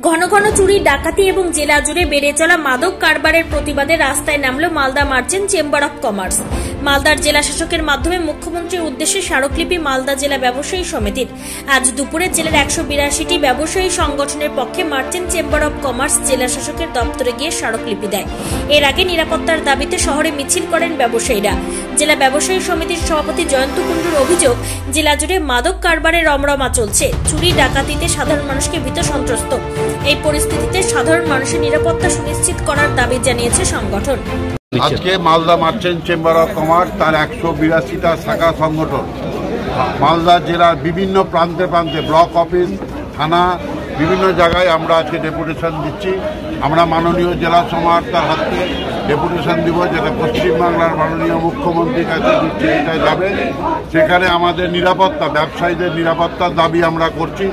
ঘন ঘন চুরি, ডাকাতি এবং জেলা জুড়ে বেড়ে চলা মাদক কারবারের প্রতিবাদে রাস্তায় নামল Malda merchant chamber of commerce. মালদার জেলা শাসকের মাধ্যমে মুখ্যমন্ত্রীর উদ্দেশ্যে স্মারকলিপি মালদা জেলা ব্যবসায়ী সমিতির। আজ দুপুরে জেলার 182টি ব্যবসায়ী সংগঠনের পক্ষে মার্চেন্ট চেম্বার অব কমার্স জেলা শাসকের দপ্তরে গিয়ে স্মারকলিপি দেয়। এর আগে নিরাপত্তার দাবিতে শহরে মিছিল করেন ব্যবসায়ীরা। জেলা ব্যবসায়ী সমিতির সভাপতি জয়ন্ত কুণ্ডুর অভিযোগ, জেলা জুড়ে মাদক কারবারের রমরমা চলছে। চুরি, ডাকাতিতে সাধারণ মানুষকে ভীত সন্ত্রস্ত। এই পরিস্থিতিতে সাধারণ মানুষের নিরাপত্তা সুনিশ্চিত করার দাবি জানিয়েছে সংগঠন। আজকে Malda merchant chamber of commerce তার 182টা শাখা সংগঠন মালদা জেলার বিভিন্ন প্রান্তে প্রান্তে ব্লক অফিস, থানা, বিভিন্ন জায়গায় আমরা আজকে ডেপুটেশন দিচ্ছি। আমরা মাননীয় জেলা সমাহর্তার হাতে ডেপুটেশন দিব, যেটা পশ্চিমবাংলার মাননীয় মুখ্যমন্ত্রীর কাছে দিচ্ছি। এটা যাবে, সেখানে আমাদের নিরাপত্তা, ব্যবসায়ীদের নিরাপত্তার দাবি আমরা করছি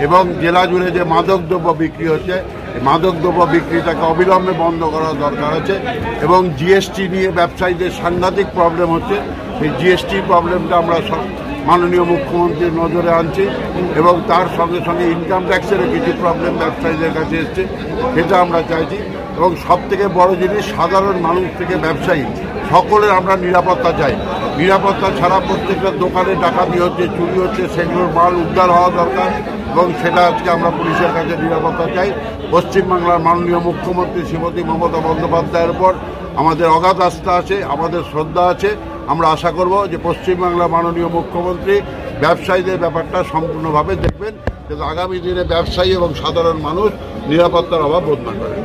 এবং জেলা জুড়ে যে মাদকদ্রব্য বিক্রি হচ্ছে, মাদকদ্রব্য বিক্রিটাকে অবিলম্বে বন্ধ করার দরকার আছে এবং জিএসটি নিয়ে ব্যবসায়ীদের সাংঘাতিক প্রবলেম হচ্ছে। এই জিএসটি প্রবলেমটা আমরা মাননীয় মুখ্যমন্ত্রীর নজরে আনছি এবং তার সঙ্গে সঙ্গে ইনকাম ট্যাক্সেরও কিছু প্রবলেম ব্যবসায়ীদের কাছে এসছে, সেটা আমরা চাইছি। এবং সবথেকে বড় জিনিস, সাধারণ মানুষ থেকে ব্যবসায়ী সকলের আমরা নিরাপত্তা চাই। নিরাপত্তা ছাড়া প্রত্যেকটা দোকানে ডাকাতি হচ্ছে, চুরি হচ্ছে, সেগুলোর মাল উদ্ধার হওয়া দরকার এবং সেটা আজকে আমরা পুলিশের কাছে নিরাপত্তা চাই। পশ্চিমবাংলার মাননীয় মুখ্যমন্ত্রী শ্রীমতী মমতা বন্দ্যোপাধ্যায়ের উপর আমাদের অগাধ আস্থা আছে, আমাদের শ্রদ্ধা আছে। আমরা আশা করব যে পশ্চিমবাংলার মাননীয় মুখ্যমন্ত্রী ব্যবসায়ীদের ব্যাপারটা সম্পূর্ণভাবে দেখবেন, যাতে আগামী দিনে ব্যবসায়ী এবং সাধারণ মানুষ নিরাপত্তার অভাব বোধ না করে।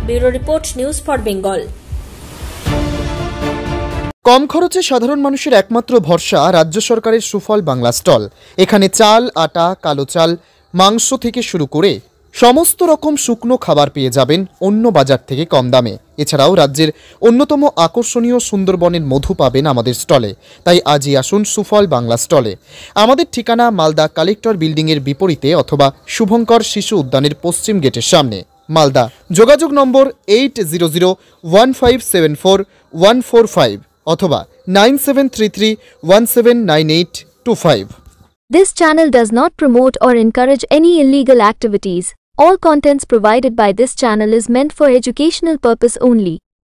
Bureau report, news for Bengal. কম খরচে সাধারণ মানুষের একমাত্র ভরসা রাজ্য সরকারের সুফল বাংলা স্টল। এখানে চাল, আটা, কালো চাল, মাংস থেকে শুরু করে সমস্ত রকম শুকনো খাবার পেয়ে যাবেন অন্য বাজার থেকে কম দামে। এছাড়াও রাজ্যের অন্যতম আকর্ষণীয় সুন্দরবনের মধু পাবেন আমাদের স্টলে। তাই আজই আসুন সুফল বাংলা স্টলে। আমাদের ঠিকানা মালদা কালেক্টর বিল্ডিংয়ের বিপরীতে অথবা শুভঙ্কর শিশু উদ্যানের পশ্চিম গেটের সামনে, মালদা। যোগাযোগ নম্বর 8001574145 অথবা 9733179825। This channel does not promote or encourage any illegal activities. All contents provided by this channel is meant for educational purpose only.